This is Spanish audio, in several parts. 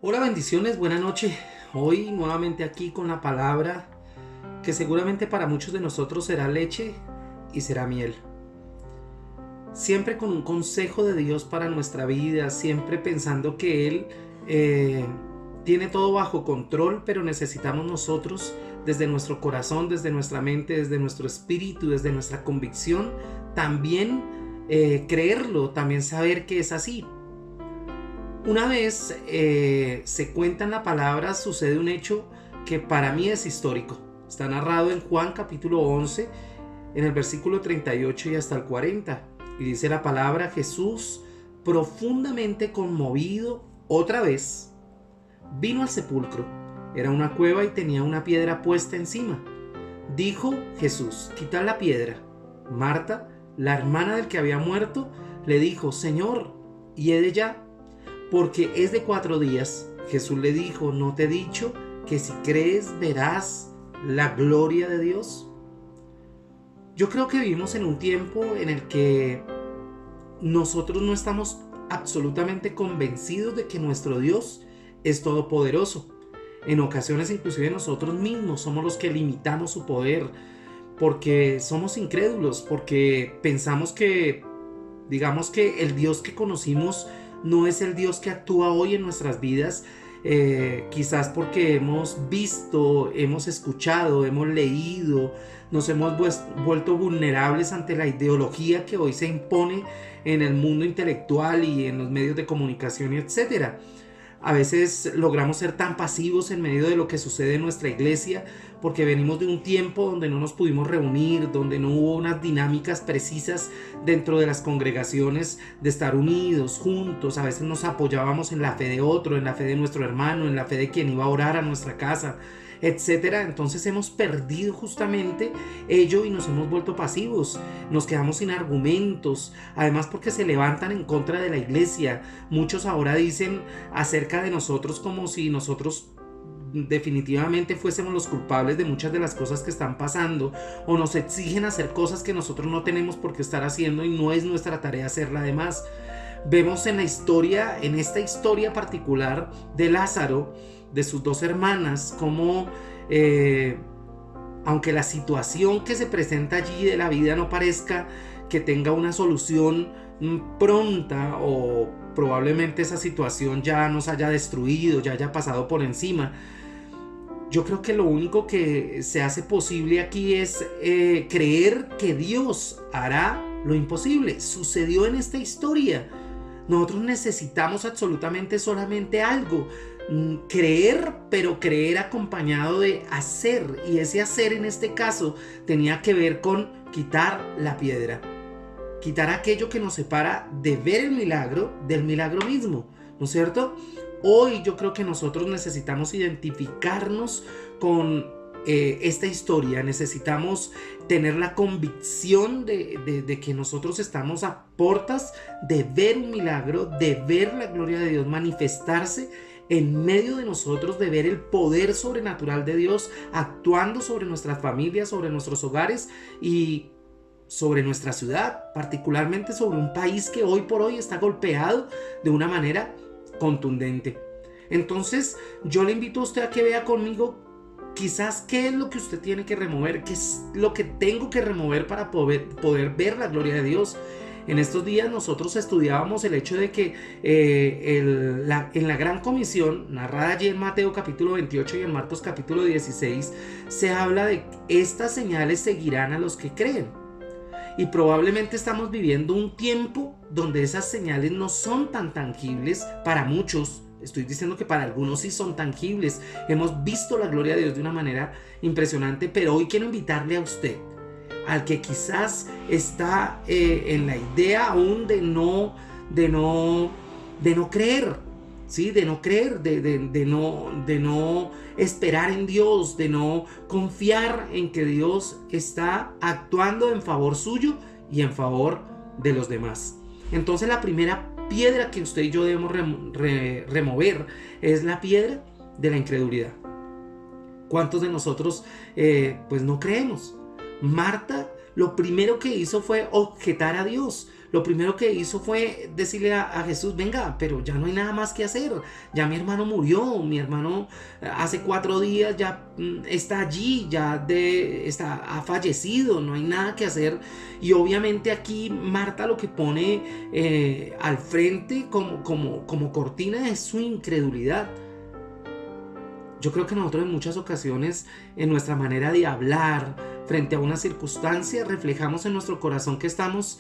Hola, bendiciones, buena noche. Hoy nuevamente aquí con la palabra que seguramente para muchos de nosotros será leche y será miel. Siempre con un consejo de Dios para nuestra vida, siempre pensando que Él eh, tiene todo bajo control, pero necesitamos nosotros desde nuestro corazón, desde nuestra mente, desde nuestro espíritu, desde nuestra convicción, también creerlo, también saber que es así. Una vez se cuenta en la palabra, sucede un hecho que para mí es histórico. Está narrado en Juan capítulo 11, en el versículo 38 y hasta el 40. Y dice la palabra: Jesús, profundamente conmovido, otra vez, vino al sepulcro. Era una cueva y tenía una piedra puesta encima. Dijo Jesús: quitad la piedra. Marta, la hermana del que había muerto, le dijo: Señor, hiede ya, porque es de 4 días. Jesús le dijo: ¿no te he dicho que si crees verás la gloria de Dios? Yo creo que vivimos en un tiempo en el que nosotros no estamos absolutamente convencidos de que nuestro Dios es todopoderoso. En ocasiones inclusive nosotros mismos somos los que limitamos su poder porque somos incrédulos, porque pensamos que, digamos, que el Dios que conocimos no es el Dios que actúa hoy en nuestras vidas, quizás porque hemos visto, hemos escuchado, hemos leído, nos hemos vuelto vulnerables ante la ideología que hoy se impone en el mundo intelectual y en los medios de comunicación, etcétera. A veces logramos ser tan pasivos en medio de lo que sucede en nuestra iglesia porque venimos de un tiempo donde no nos pudimos reunir, donde no hubo unas dinámicas precisas dentro de las congregaciones de estar unidos, juntos. A veces nos apoyábamos en la fe de otro, en la fe de nuestro hermano, en la fe de quien iba a orar a nuestra casa, etcétera. Entonces hemos perdido justamente ello y nos hemos vuelto pasivos, nos quedamos sin argumentos, además porque se levantan en contra de la iglesia. Muchos ahora dicen acerca de nosotros como si nosotros definitivamente fuésemos los culpables de muchas de las cosas que están pasando, o nos exigen hacer cosas que nosotros no tenemos por qué estar haciendo y no es nuestra tarea hacerla. Además, vemos en la historia, en esta historia particular de Lázaro, de sus dos hermanas, como aunque la situación que se presenta allí de la vida no parezca que tenga una solución pronta, o probablemente esa situación ya nos haya destruido, ya haya pasado por encima, yo creo que lo único que se hace posible aquí es creer que Dios hará lo imposible. Sucedió en esta historia. Nosotros necesitamos absolutamente solamente algo: creer, pero creer acompañado de hacer. Y ese hacer en este caso tenía que ver con quitar la piedra, quitar aquello que nos separa de ver el milagro del milagro mismo, ¿no es cierto? Hoy yo creo que nosotros necesitamos identificarnos con esta historia, necesitamos tener la convicción de que nosotros estamos a portas de ver un milagro, de ver la gloria de Dios manifestarse en medio de nosotros, de ver el poder sobrenatural de Dios actuando sobre nuestras familias, sobre nuestros hogares y sobre nuestra ciudad, particularmente sobre un país que hoy por hoy está golpeado de una manera contundente. Entonces yo le invito a usted a que vea conmigo quizás qué es lo que usted tiene que remover, qué es lo que tengo que remover para poder ver la gloria de Dios. En estos días nosotros estudiábamos el hecho de que en la gran comisión, narrada allí en Mateo capítulo 28 y en Marcos capítulo 16, se habla de estas señales seguirán a los que creen. Y probablemente estamos viviendo un tiempo donde esas señales no son tan tangibles para muchos. Estoy diciendo que para algunos sí son tangibles. Hemos visto la gloria de Dios de una manera impresionante, pero hoy quiero invitarle a usted, al que quizás está en la idea aún de no creer, ¿sí? De no creer, de no esperar en Dios, de no confiar en que Dios está actuando en favor suyo y en favor de los demás. Entonces la primera piedra que usted y yo debemos remover es la piedra de la incredulidad. ¿Cuántos de nosotros pues no creemos? Marta lo primero que hizo fue objetar a Dios. lo primero que hizo fue decirle a Jesús, venga, pero ya no hay nada más que hacer, ya mi hermano murió, mi hermano hace 4 días ya está allí, ha fallecido, no hay nada que hacer. Y obviamente aquí Marta lo que pone al frente como cortina es su incredulidad. Yo creo que nosotros en muchas ocasiones, en nuestra manera de hablar frente a una circunstancia, reflejamos en nuestro corazón que estamos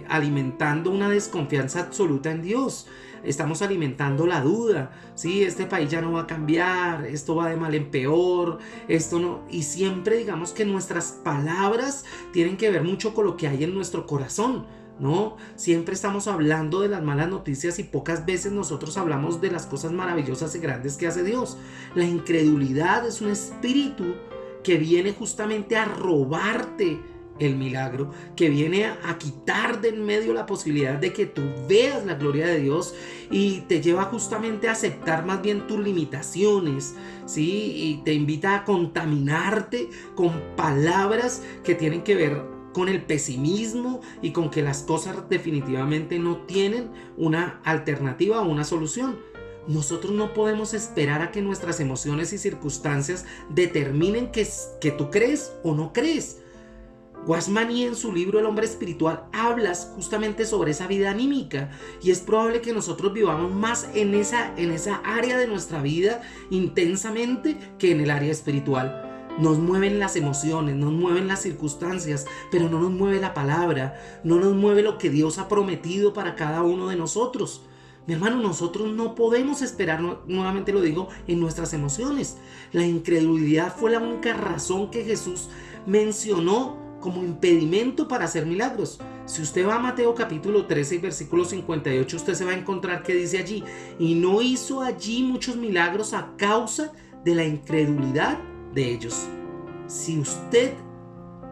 alimentando una desconfianza absoluta en Dios. Estamos alimentando la duda, ¿sí? Este país ya no va a cambiar, esto va de mal en peor, esto no. Y siempre digamos que nuestras palabras tienen que ver mucho con lo que hay en nuestro corazón, ¿no? Siempre estamos hablando de las malas noticias y pocas veces nosotros hablamos de las cosas maravillosas y grandes que hace Dios. La incredulidad es un espíritu que viene justamente a robarte el milagro, que viene a quitar de en medio la posibilidad de que tú veas la gloria de Dios, y te lleva justamente a aceptar más bien tus limitaciones, ¿sí? Y te invita a contaminarte con palabras que tienen que ver con el pesimismo y con que las cosas definitivamente no tienen una alternativa o una solución. Nosotros no podemos esperar a que nuestras emociones y circunstancias determinen que tú crees o no crees. Guasmani, en su libro El hombre espiritual, hablas justamente sobre esa vida anímica, y es probable que nosotros vivamos más en esa área de nuestra vida intensamente que en el área espiritual. Nos mueven las emociones, nos mueven las circunstancias, pero no nos mueve la palabra, no nos mueve lo que Dios ha prometido para cada uno de nosotros. Mi hermano, nosotros no podemos esperar, nuevamente lo digo, en nuestras emociones. La incredulidad fue la única razón que Jesús mencionó como impedimento para hacer milagros. Si usted va a Mateo capítulo 13 y versículo 58, usted se va a encontrar que dice allí: y no hizo allí muchos milagros a causa de la incredulidad de ellos. Si usted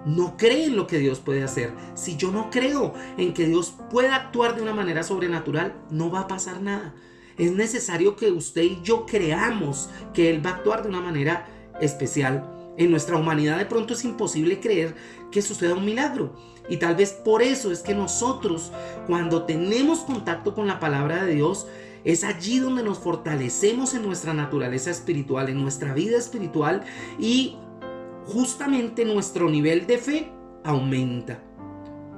no cree en lo que Dios puede hacer, si yo no creo en que Dios pueda actuar de una manera sobrenatural, no va a pasar nada. Es necesario que usted y yo creamos que Él va a actuar de una manera especial. En nuestra humanidad de pronto es imposible creer que suceda un milagro, y tal vez por eso es que nosotros, cuando tenemos contacto con la palabra de Dios, es allí donde nos fortalecemos en nuestra naturaleza espiritual, en nuestra vida espiritual, y justamente nuestro nivel de fe aumenta.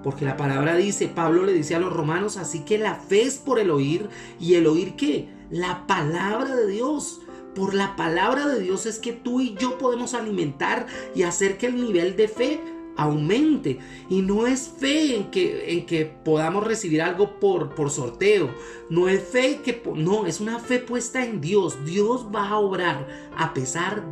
Porque la palabra dice, Pablo le dice a los romanos, así que la fe es por el oír, y el oír ¿qué? La palabra de Dios. Por la palabra de Dios es que tú y yo podemos alimentar y hacer que el nivel de fe aumente. Y no es fe en que podamos recibir algo por sorteo. No es fe no, es una fe puesta en Dios. Dios va a obrar a pesar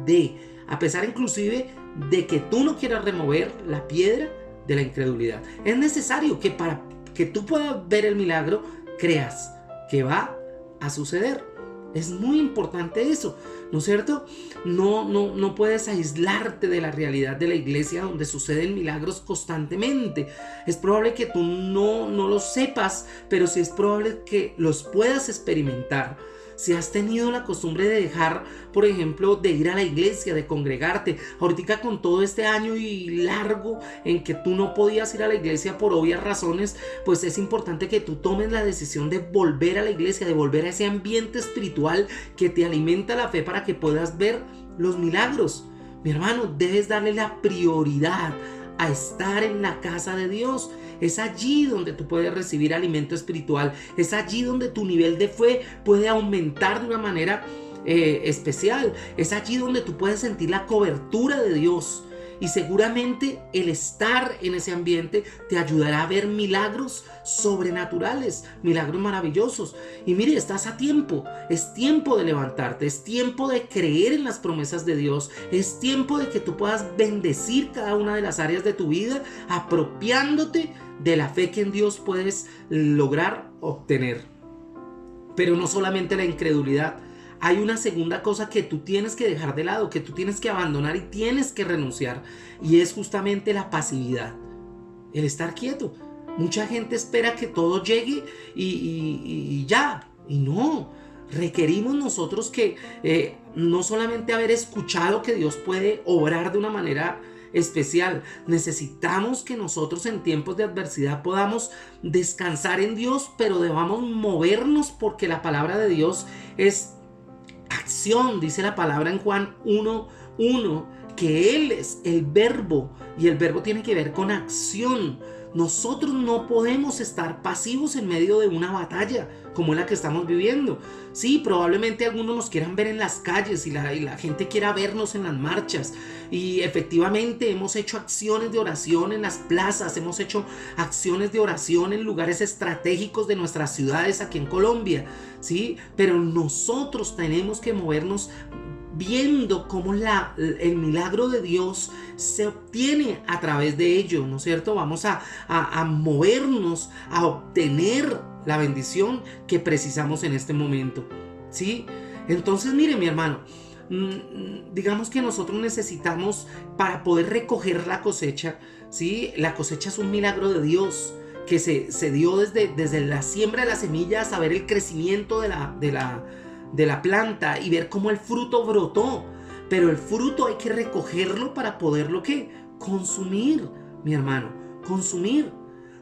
inclusive de que tú no quieras remover la piedra de la incredulidad. Es necesario que para que tú puedas ver el milagro, creas que va a suceder. Es muy importante eso, ¿no es cierto? No puedes aislarte de la realidad de la iglesia, donde suceden milagros constantemente. Es probable que tú no los sepas, pero sí es probable que los puedas experimentar. Si has tenido la costumbre de dejar, por ejemplo, de ir a la iglesia, de congregarte, ahorita con todo este año y largo en que tú no podías ir a la iglesia por obvias razones, pues es importante que tú tomes la decisión de volver a la iglesia, de volver a ese ambiente espiritual que te alimenta la fe para que puedas ver los milagros. Mi hermano, debes darle la prioridad a estar en la casa de Dios. Es allí donde tú puedes recibir alimento espiritual. Es allí donde tu nivel de fe puede aumentar de una manera especial. Es allí donde tú puedes sentir la cobertura de Dios. Y seguramente el estar en ese ambiente te ayudará a ver milagros sobrenaturales, milagros maravillosos. Y mire, estás a tiempo. Es tiempo de levantarte, es tiempo de creer en las promesas de Dios. Es tiempo de que tú puedas bendecir cada una de las áreas de tu vida, apropiándote de la fe que en Dios puedes lograr obtener. Pero no solamente la incredulidad. Hay una segunda cosa que tú tienes que dejar de lado, que tú tienes que abandonar y tienes que renunciar, y es justamente la pasividad, el estar quieto. Mucha gente espera que todo llegue y ya, y no. Requerimos nosotros que no solamente haber escuchado que Dios puede obrar de una manera especial. Necesitamos que nosotros en tiempos de adversidad podamos descansar en Dios, pero debamos movernos porque la palabra de Dios es acción. Dice la palabra en Juan 1:1 que Él es el verbo y el verbo tiene que ver con acción. Nosotros no podemos estar pasivos en medio de una batalla como la que estamos viviendo. Sí, probablemente algunos nos quieran ver en las calles y la gente quiera vernos en las marchas. Y efectivamente hemos hecho acciones de oración en las plazas, hemos hecho acciones de oración en lugares estratégicos de nuestras ciudades aquí en Colombia. Sí, pero nosotros tenemos que movernos viendo cómo el milagro de Dios se obtiene a través de ello, ¿no es cierto? Vamos a movernos, a obtener la bendición que precisamos en este momento, ¿sí? Entonces, mire, mi hermano, digamos que nosotros necesitamos, para poder recoger la cosecha, ¿sí? La cosecha es un milagro de Dios que se dio desde la siembra de la semilla hasta ver el crecimiento de la planta y ver cómo el fruto brotó. Pero el fruto hay que recogerlo para poderlo ¿qué? Consumir, mi hermano, consumir.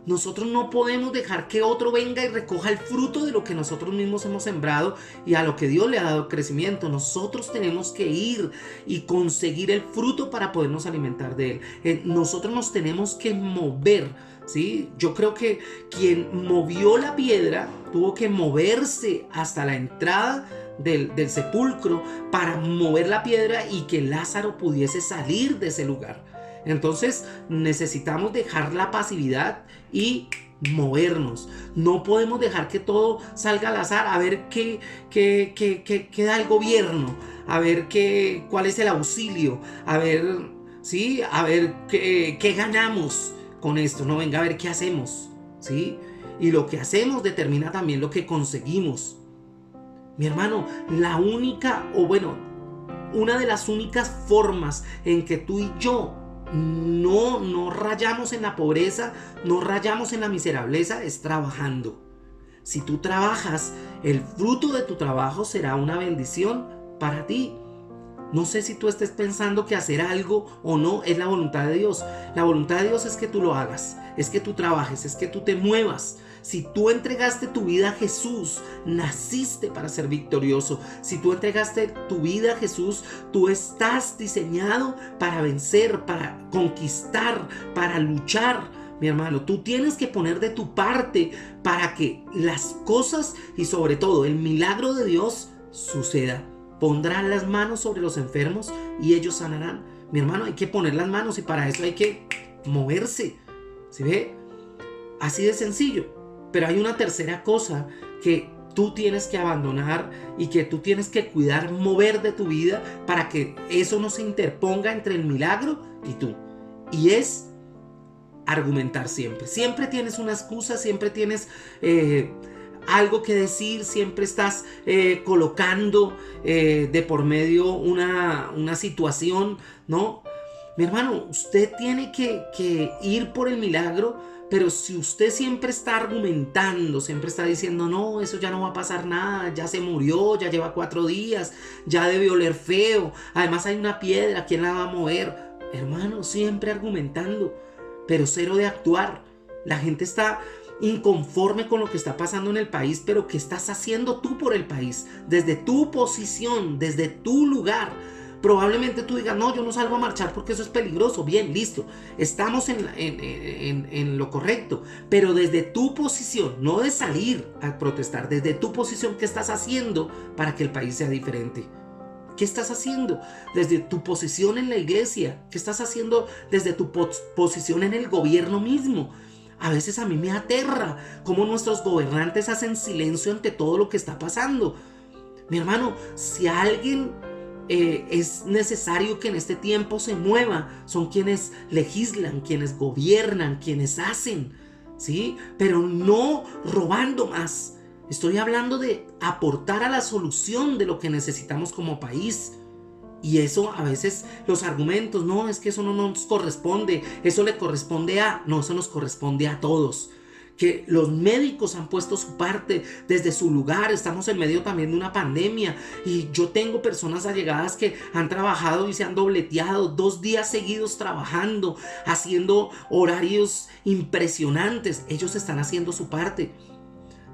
Nosotros no podemos dejar que otro venga y recoja el fruto de lo que nosotros mismos hemos sembrado y a lo que Dios le ha dado crecimiento. Nosotros tenemos que ir y conseguir el fruto para podernos alimentar de él. Nosotros nos tenemos que mover, ¿sí? Yo creo que quien movió la piedra tuvo que moverse hasta la entrada del sepulcro para mover la piedra y que Lázaro pudiese salir de ese lugar. Entonces necesitamos dejar la pasividad y movernos. No podemos dejar que todo salga al azar, a ver qué da el gobierno, a ver cuál es el auxilio, a ver, ¿sí? A ver qué ganamos con esto. No, venga, a ver qué hacemos, ¿sí? Y lo que hacemos determina también lo que conseguimos. Mi hermano, una de las únicas formas en que tú y yo no rayamos en la pobreza, no rayamos en la miserableza, es trabajando. Si tú trabajas, el fruto de tu trabajo será una bendición para ti. No sé si tú estés pensando que hacer algo o no es la voluntad de Dios. La voluntad de Dios es que tú lo hagas, es que tú trabajes, es que tú te muevas. Si tú entregaste tu vida a Jesús, naciste para ser victorioso. Si tú entregaste tu vida a Jesús, tú estás diseñado para vencer, para conquistar, para luchar. Mi hermano, tú tienes que poner de tu parte para que las cosas y sobre todo el milagro de Dios suceda. Pondrán las manos sobre los enfermos y ellos sanarán. Mi hermano, hay que poner las manos y para eso hay que moverse. ¿Sí ve? Así de sencillo. Pero hay una tercera cosa que tú tienes que abandonar y que tú tienes que cuidar, mover de tu vida para que eso no se interponga entre el milagro y tú. Y es argumentar siempre. Siempre tienes una excusa, siempre tienes algo que decir, siempre estás colocando de por medio una situación, ¿no? Mi hermano, usted tiene que ir por el milagro. Pero si usted siempre está argumentando, siempre está diciendo, no, eso ya no va a pasar nada, ya se murió, ya lleva 4 días, ya debe oler feo, además hay una piedra, ¿quién la va a mover? Hermano, siempre argumentando, pero cero de actuar. La gente está inconforme con lo que está pasando en el país, pero ¿qué estás haciendo tú por el país? Desde tu posición, desde tu lugar. Probablemente tú digas, no, yo no salgo a marchar porque eso es peligroso. Bien, listo, estamos en lo correcto. Pero desde tu posición, no de salir a protestar, desde tu posición, ¿qué estás haciendo para que el país sea diferente? ¿Qué estás haciendo desde tu posición en la iglesia? ¿Qué estás haciendo desde tu posición en el gobierno mismo? A veces a mí me aterra cómo nuestros gobernantes hacen silencio ante todo lo que está pasando. Mi hermano, si alguien es necesario que en este tiempo se mueva, son quienes legislan, quienes gobiernan, quienes hacen, ¿sí? Pero no robando más. Estoy hablando de aportar a la solución de lo que necesitamos como país. Y eso a veces los argumentos, no, es que eso no nos corresponde, eso le corresponde a, no, eso nos corresponde a todos. que los médicos han puesto su parte desde su lugar. Estamos en medio también de una pandemia y yo tengo personas allegadas que han trabajado y se han dobleteado 2 días seguidos trabajando, haciendo horarios impresionantes. Ellos están haciendo su parte.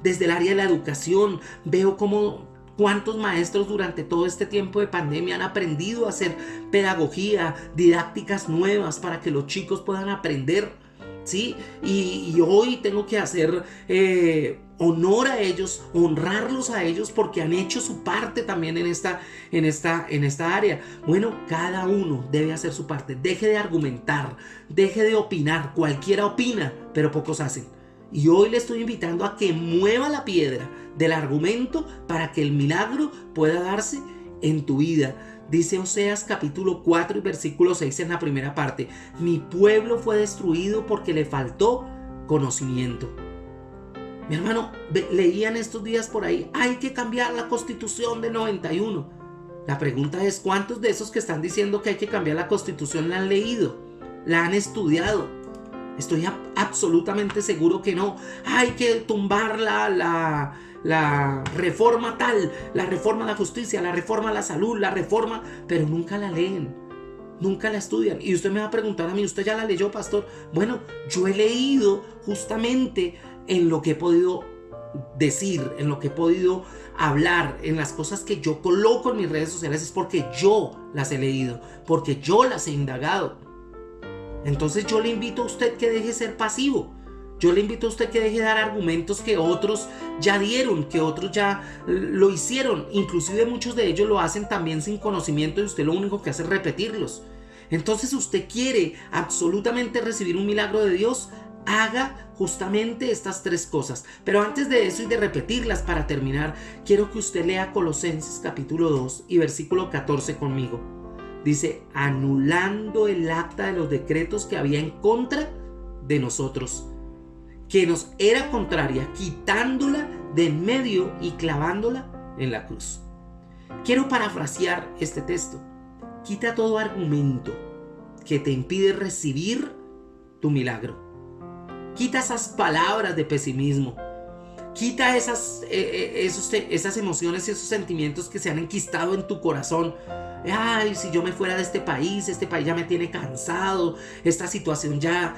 Desde el área de la educación veo cuántos maestros durante todo este tiempo de pandemia han aprendido a hacer pedagogía, didácticas nuevas para que los chicos puedan aprender, ¿sí? Y hoy tengo que hacer honor a ellos, honrarlos a ellos porque han hecho su parte también en esta área. Bueno, cada uno debe hacer su parte. Deje de argumentar, deje de opinar. Cualquiera opina, pero pocos hacen. Y hoy le estoy invitando a que mueva la piedra del argumento para que el milagro pueda darse en tu vida. Dice Oseas capítulo 4 y versículo 6 en la primera parte: mi pueblo fue destruido porque le faltó conocimiento. Mi hermano, leían estos días por ahí: hay que cambiar la Constitución del 91. La pregunta es: ¿cuántos de esos que están diciendo que hay que cambiar la Constitución la han leído? ¿La han estudiado? Estoy absolutamente seguro que no. Hay que tumbar la reforma tal, la reforma a la justicia, la reforma a la salud, la reforma, pero nunca la leen, nunca la estudian. Y usted me va a preguntar a mí: ¿usted ya la leyó, pastor? Bueno, yo he leído justamente en lo que he podido decir, en lo que he podido hablar, en las cosas que yo coloco en mis redes sociales, es porque yo las he leído, porque yo las he indagado. Entonces yo le invito a usted que deje de ser pasivo. Yo le invito a usted que deje de dar argumentos que otros ya dieron, que otros ya lo hicieron. Inclusive muchos de ellos lo hacen también sin conocimiento y usted lo único que hace es repetirlos. Entonces usted quiere absolutamente recibir un milagro de Dios, haga justamente estas 3 cosas. Pero antes de eso y de repetirlas para terminar, quiero que usted lea Colosenses capítulo 2 y versículo 14 conmigo. Dice: anulando el acta de los decretos que había en contra de nosotros, que nos era contraria, quitándola de en medio y clavándola en la cruz. Quiero parafrasear este texto. Quita todo argumento que te impide recibir tu milagro. Quita esas palabras de pesimismo. Quita esas emociones y esos sentimientos que se han enquistado en tu corazón. Ay, si yo me fuera de este país ya me tiene cansado, esta situación ya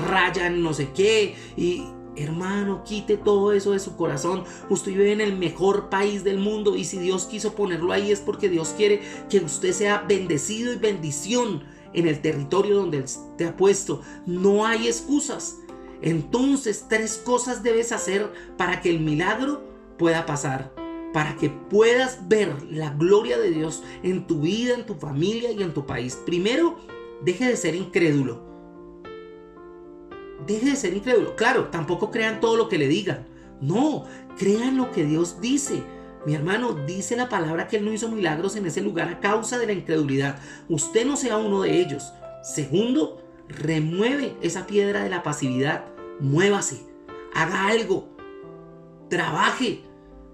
raya en no sé qué. Y hermano, quite todo eso de su corazón. Usted vive en el mejor país del mundo y si Dios quiso ponerlo ahí es porque Dios quiere que usted sea bendecido y bendición en el territorio donde Él te ha puesto. No hay excusas. Entonces 3 cosas debes hacer para que el milagro pueda pasar, para que puedas ver la gloria de Dios en tu vida, en tu familia y en tu país. Primero, deje de ser incrédulo. Deje de ser incrédulo. Claro, tampoco crean todo lo que le digan. No, crean lo que Dios dice. Mi hermano, dice la palabra que Él no hizo milagros en ese lugar a causa de la incredulidad. Usted no sea uno de ellos. Segundo, remueve esa piedra de la pasividad. Muévase, haga algo, trabaje.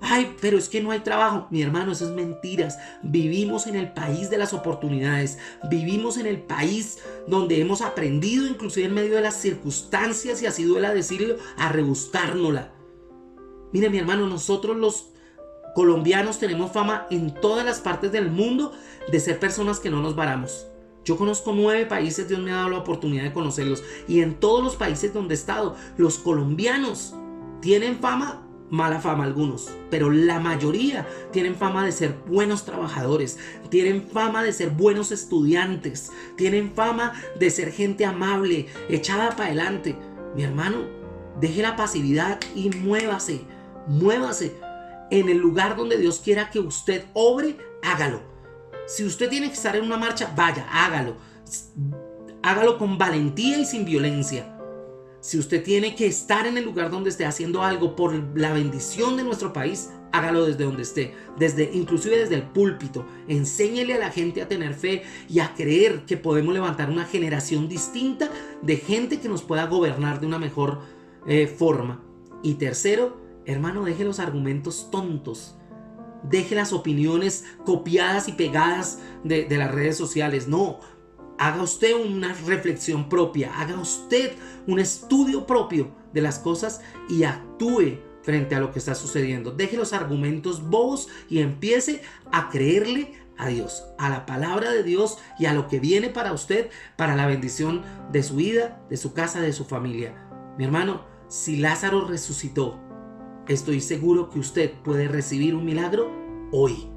Ay, pero es que no hay trabajo. Mi hermano, eso es mentiras. Vivimos en el país de las oportunidades. Vivimos en el país donde hemos aprendido, inclusive en medio de las circunstancias, y así duela decirlo, a rebuscárnosla. Mire, mi hermano, nosotros los colombianos tenemos fama en todas las partes del mundo de ser personas que no nos varamos. Yo conozco 9 países, Dios me ha dado la oportunidad de conocerlos. Y en todos los países donde he estado, los colombianos tienen fama, mala fama algunos, pero la mayoría tienen fama de ser buenos trabajadores, tienen fama de ser buenos estudiantes, tienen fama de ser gente amable, echada para adelante. Mi hermano, deje la pasividad y muévase, muévase. En el lugar donde Dios quiera que usted obre, hágalo. Si usted tiene que estar en una marcha, vaya, hágalo. Hágalo con valentía y sin violencia. Si usted tiene que estar en el lugar donde esté haciendo algo por la bendición de nuestro país, hágalo desde donde esté, inclusive desde el púlpito. Enséñele a la gente a tener fe y a creer que podemos levantar una generación distinta de gente que nos pueda gobernar de una mejor forma. Y tercero, hermano, deje los argumentos tontos. Deje las opiniones copiadas y pegadas de las redes sociales. No, Haga usted una reflexión propia, haga usted un estudio propio de las cosas y actúe frente a lo que está sucediendo. Deje los argumentos bobos y empiece a creerle a Dios, a la palabra de Dios y a lo que viene para usted, para la bendición de su vida, de su casa, de su familia. Mi hermano, si Lázaro resucitó, estoy seguro que usted puede recibir un milagro hoy.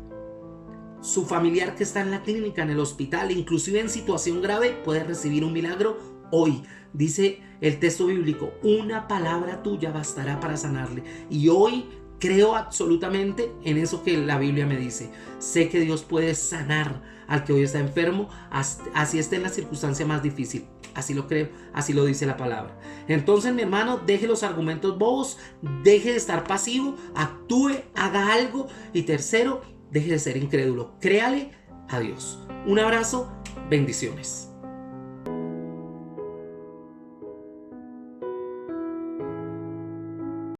Su familiar que está en la clínica, en el hospital, inclusive en situación grave, puede recibir un milagro hoy. Dice el texto bíblico, una palabra tuya bastará para sanarle. Y hoy creo absolutamente en eso que la Biblia me dice. Sé que Dios puede sanar al que hoy está enfermo, así esté en la circunstancia más difícil. Así lo creo, así lo dice la palabra. Entonces, mi hermano, deje los argumentos bobos, deje de estar pasivo, actúe, haga algo. Y tercero, deje de ser incrédulo. Créale a Dios. Un abrazo, bendiciones.